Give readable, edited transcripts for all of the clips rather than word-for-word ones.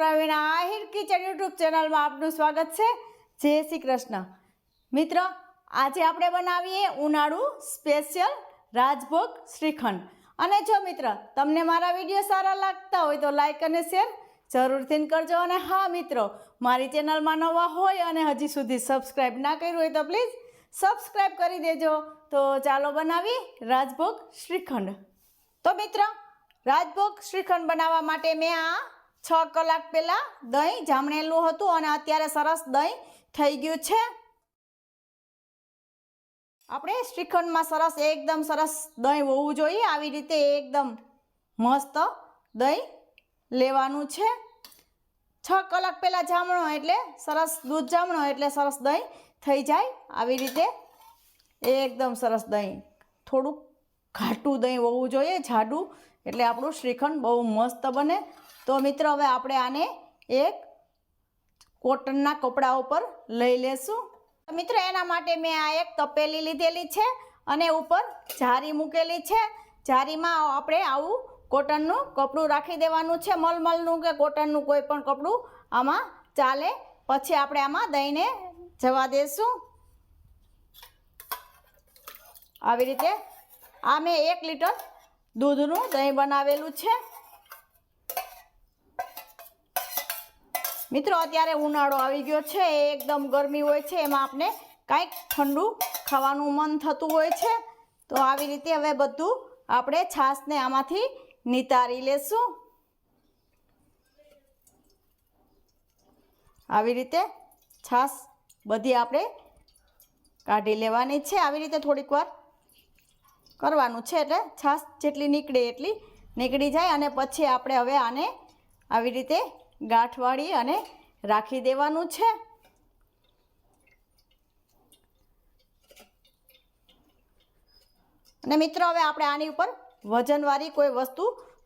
Pravin Ahir kitchen YouTube ચેનલમાં આપનું સ્વાગત છે। જય શ્રી કૃષ્ણ। મિત્રો, આજે આપણે બનાવીએ ઉનાળુ સ્પેશિયલ રાજભોગ શ્રીખંડ। અને જો મિત્ર તમને મારા વિડીયો સારા લાગતા હોય તો લાઈક અને શેર જરૂરથી કરજો। અને હા મિત્રો, મારી ચેનલમાં નવા હોય અને હજી સુધી સબસ્ક્રાઈબ ના કર્યું હોય તો પ્લીઝ સબસ્ક્રાઈબ કરી દેજો। તો ચાલો બનાવી રાજભોગ શ્રીખંડ। તો મિત્ર, રાજભોગ શ્રીખંડ બનાવવા માટે મેં આ 6 કલાક પહેલાં દહીં જામણેલું હતું અને અત્યારે સરસ દહીં થઈ ગયું છે। આપણે શ્રીખંડમાં સરસ એકદમ સરસ દહીં હોવું જોઈએ। આવી રીતે એકદમ મસ્ત દહીં લેવાનું છે। 6 કલાક પહેલાં જામણો એટલે સરસ દૂધ જામણો એટલે સરસ દહીં થઈ જાય। આવી રીતે એકદમ સરસ દહીં, થોડુંક ઘાટું દહીં હોવું જોઈએ, જાડું, એટલે આપણું શ્રીખંડ બહુ મસ્ત બને। તો મિત્રો, હવે આપણે આને એક કોટનના કપડા ઉપર લઈ લેશું। મિત્રો, એના માટે મેં આ એક તપેલી લીધેલી છે અને ઉપર જારી મૂકેલી છે। જારીમાં આપણે આવું કોટનનું કપડું રાખી દેવાનું છે, મલમલનું કે કોટનનું કોઈ પણ કપડું આમાં ચાલે। પછી આપણે આમાં દહીંને જવા દેશું। આવી રીતે આ મેં 1 લીટર દૂધનું દહીં બનાવેલું છે। મિત્રો, અત્યારે ઉનાળો આવી ગયો છે, એકદમ ગરમી હોય છે, એમાં આપણે કાંઈક ઠંડુ ખાવાનું મન થતું હોય છે। તો આવી રીતે હવે બધું આપણે છાશને આમાંથી નિતારી લેશું। આવી રીતે છાશ બધી આપણે કાઢી લેવાની છે। આવી રીતે થોડીક વાર કરવાનું છે એટલે છાશ જેટલી નીકળે એટલી નીકળી જાય। અને પછી આપણે હવે આને આવી રીતે ગાંઠવાળી અને રાખી દેવાનું છે। અને મિત્રો, હવે આપણે આની ઉપર વજનવાળી કોઈ વસ્તુ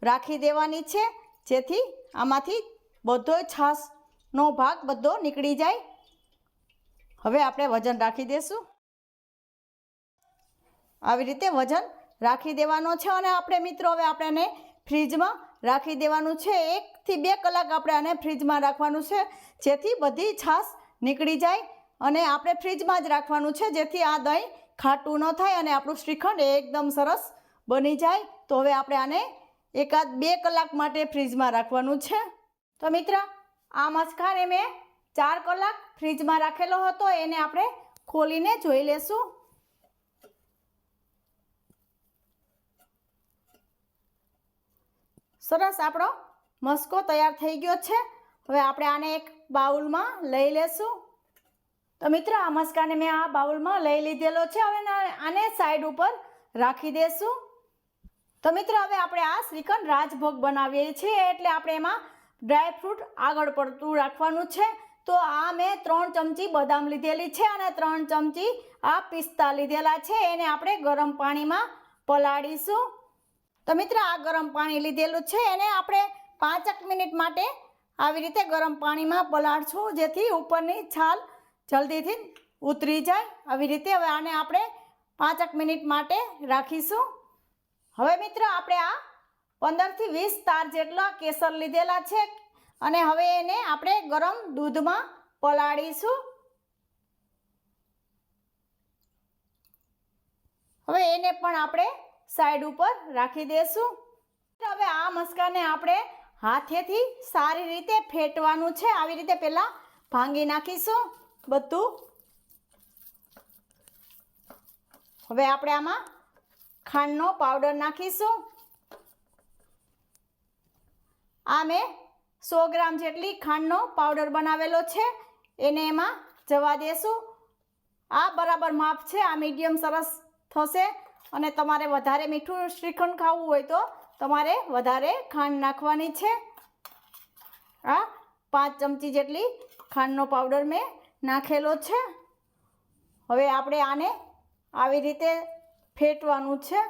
રાખી દેવાની છે, જેથી આમાંથી બધો છાશનો ભાગ બધો નીકળી જાય। હવે આપણે વજન રાખી દઈશું। આવી રીતે વજન રાખી દેવાનો છે અને આપણે મિત્રો હવે આપણે આને ફ્રીજમાં રાખી દેવાનું છે। 1 થી 2 કલાક આપણે આને ફ્રીજમાં રાખવાનું છે, જેથી બધી છાશ નીકળી જાય। અને આપણે ફ્રીજમાં જ રાખવાનું છે, જેથી આ દહીં ખાટું ન થાય અને આપણું શ્રીખંડ એકદમ સરસ બની જાય। તો હવે આપણે આને 1-2 કલાક માટે ફ્રીજમાં રાખવાનું છે। તો મિત્ર, આ મસ્કાને મેં 4 કલાક ફ્રીજમાં રાખેલો હતો, એને આપણે ખોલીને જોઈ લેશું। સરસ આપણો મસ્કો તૈયાર થઈ ગયો છે। હવે આપણે આને એક બાઉલમાં લઈ લેશું। તો મિત્ર, આ મસ્કાને મેં આ બાઉલમાં લઈ લીધેલો છે। હવે આને સાઈડ ઉપર રાખી દેશું। તો મિત્ર, હવે આપણે આ શ્રીખંડ રાજભોગ બનાવીએ છીએ, એટલે આપણે એમાં ડ્રાયફ્રૂટ આગળ પડતું રાખવાનું છે। તો આ મેં 3 ચમચી બદામ લીધેલી છે અને 3 ચમચી આ પિસ્તા લીધેલા છે। એને આપણે ગરમ પાણીમાં પલાળીશું। તો મિત્ર, આ ગરમ પાણી લીધેલું છે, એને આપણે 5 મિનિટ માટે આવી રીતે ગરમ પાણીમાં પલાળશું, જેથી ઉપરની છાલ જલ્દીથી ઉતરી જાય। આવી રીતે હવે આને આપણે 5 મિનિટ માટે રાખીશું। હવે મિત્ર, આપણે આ 15 થી 20 તાર જેટલા કેસર લીધેલા છે અને હવે એને આપણે ગરમ દૂધમાં પલાળીશું। હવે એને પણ આપણે સાઈડ ઉપર રાખી દેશું। હવે આ મસ્કાને આપણે હાથેથી સારી રીતે ફેટવાનું છે। આવી રીતે પહેલાં ભાંગી નાખીશું બધું। હવે આપણે આમાં ખાંડનો પાવડર નાખીશું। આ મેં 100 ગ્રામ જેટલી ખાંડનો પાવડર બનાવેલો છે, એને એમાં જવા દેશું। આ બરાબર માપ છે, આ મીડિયમ સરસ થશે। અને તમારે વધારે મીઠું શ્રીખંડ ખાવું હોય તો તમારે વધારે ખાંડ નાખવાની છે। આ 5 ચમચી જેટલી ખાંડનો પાવડર મેં નાખેલો છે। હવે આપણે આને આવી રીતે ફેટવાનું છે,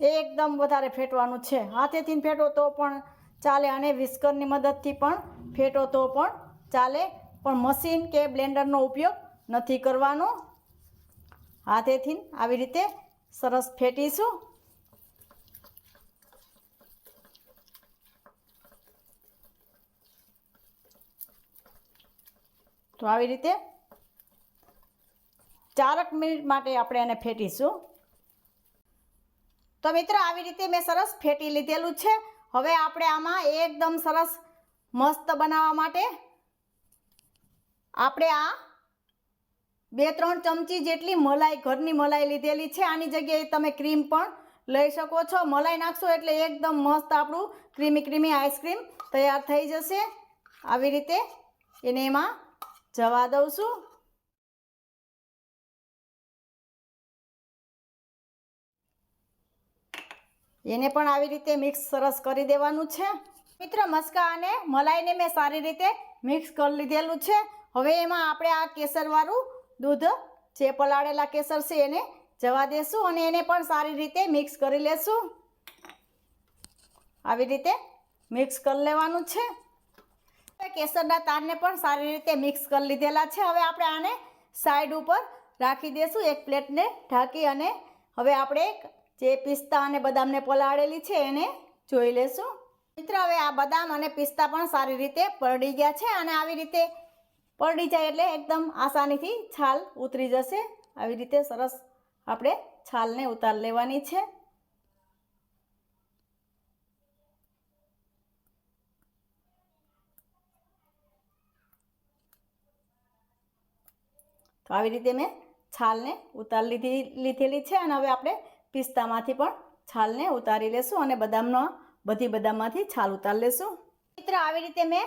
એકદમ વધારે ફેટવાનું છે। હાથેથી ફેટો તો પણ ચાલે અને વિસ્કરની મદદથી પણ ફેટો તો પણ ચાલે, પણ મશીન કે બ્લેન્ડરનો ઉપયોગ નથી કરવાનો। હાથેથી આવી રીતે સરસ ફેટીશું। તો આવી રીતે 4 મિનિટ માટે આપણે એને ફેટીશું. તો મિત્રો આવી રીતે મેં સરસ ફેટી લીધેલું છે. હવે આપણે આમાં એકદમ સરસ મસ્ત બનાવવા માટે આપણે આ 2-3 ચમચી જેટલી મલાઈ, ઘરની મલાઈ લીધેલી છે. આની જગ્યાએ તમે ક્રીમ પણ લઈ શકો છો. મલાઈ નાખશો એટલે એકદમ મસ્ત આપણું ક્રીમી આઈસ્ક્રીમ તૈયાર થઈ જશે. આવી રીતે એને એમાં જવા દઉં છું. એને પણ આવી રીતે મિક્સ સરસ કરી દેવાનું છે. મિત્રો મસ્કા અને મલાઈને મેં સારી રીતે મિક્સ કરી લીધેલું છે. હવે એમાં આપણે આ કેસરવાળું દૂધ, જે પલાળેલા કેસર છે એને જવા દેશું અને એને પણ સારી રીતે મિક્સ કરી લેશું. આવી રીતે મિક્સ કરી લેવાનું છે. કેસરના તારને પણ સારી રીતે મિક્સ કરી લીધેલા છે. હવે આપણે આને સાઈડ ઉપર રાખી દઈશું, એક પ્લેટને ઢાંકી. અને હવે આપણે જે પિસ્તા અને બદામને પલાળેલી છે એને જોઈ લેશું. મિત્રો હવે આ બદામ અને પિસ્તા પણ સારી રીતે પલળી ગયા છે અને આવી રીતે પલળી જાય એટલે એકદમ આસાનીથી છાલ ઉતરી જશે. આવી રીતે સરસ આપણે છાલને ઉતારી લેવાની છે. તો આવી રીતે મેં છાલને ઉતારી લીધેલી છે અને હવે આપણે પિસ્તામાંથી પણ છાલને ઉતારી લેશું અને બધી બદામમાંથી છાલ ઉતારી લેશું. મિત્રો આવી રીતે મેં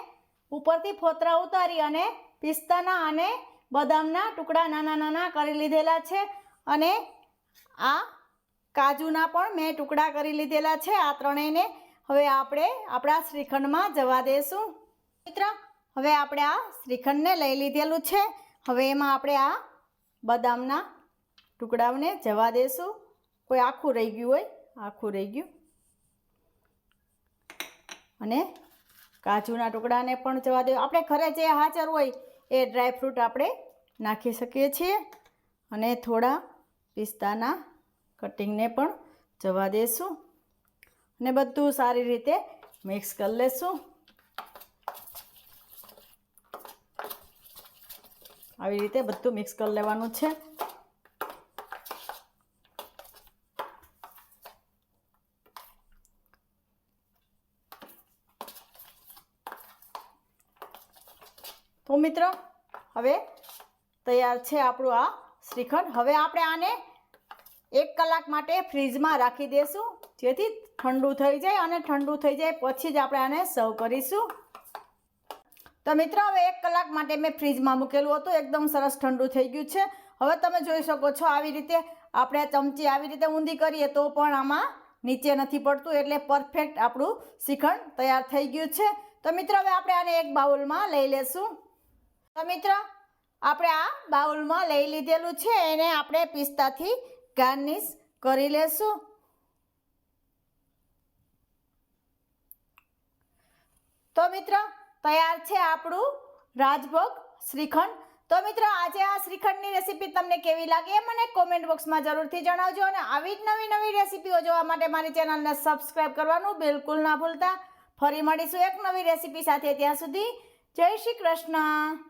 ઉપરથી ફોતરા ઉતારી અને પિસ્તાના અને બદામના ટુકડા નાના નાના કરી લીધેલા છે અને આ કાજુના પણ મેં ટુકડા કરી લીધેલા છે. આ ત્રણેયને હવે આપણે આપણા શ્રીખંડમાં જવા દઈશું. મિત્રો હવે આપણે આ શ્રીખંડને લઈ લીધેલું છે. હવે એમાં આપણે આ બદામના ટુકડાઓને જવા દઈશું. કોઈ આખું રહી ગયું હોય, આખું રહી ગયું. અને કાજુના ટુકડાને પણ જવા દઈએ. આપણે ઘરે જે હાજર હોય એ ડ્રાયફ્રૂટ આપણે નાખી શકીએ છીએ અને થોડા પિસ્તાના કટિંગને પણ જવા દઈશું અને બધું સારી રીતે મિક્સ કરી લેશું. આવી રીતે બધું મિક્સ કરી લેવાનું છે. તો મિત્રો હવે તૈયાર છે આપણું આ શ્રીખંડ. હવે આપણે આને 1 કલાક માટે ફ્રીજમાં રાખી દઈશું, જેથી ઠંડુ થઈ જાય અને ઠંડુ થઈ જાય પછી જ આપણે આને સર્વ કરીશું. તો મિત્રો હવે 1 કલાક માટે મેં ફ્રીજમાં મૂકેલું હતું. એકદમ સરસ ઠંડુ થઈ ગયું છે. હવે તમે જોઈ શકો છો આવી રીતે આપણે આ ચમચી આવી રીતે ઊંધી કરીએ તો પણ આમાં નીચે નથી પડતું, એટલે પરફેક્ટ આપણું શ્રીખંડ તૈયાર થઈ ગયું છે. તો મિત્રો હવે આપણે આને એક બાઉલમાં લઈ લેશું. તો મિત્રો આપણે આ બાઉલમાં લઈ લીધેલું છે. એને આપણે પિસ્તાથી ગાર્નિશ કરી લેશું. તો મિત્રો તૈયાર છે આપણું રાજભોગ શ્રીખંડ. તો મિત્રો આજે આ શ્રીખંડની રેસીપી તમને કેવી લાગી એ મને કોમેન્ટ બોક્સમાં જરૂરથી જણાવજો અને આવી જ નવી રેસીપીઓ જોવા માટે મારી ચેનલને સબસ્ક્રાઈબ કરવાનું બિલકુલ ના ભૂલતા. ફરી મળીશું એક નવી રેસીપી સાથે. ત્યાં સુધી જય શ્રી કૃષ્ણ.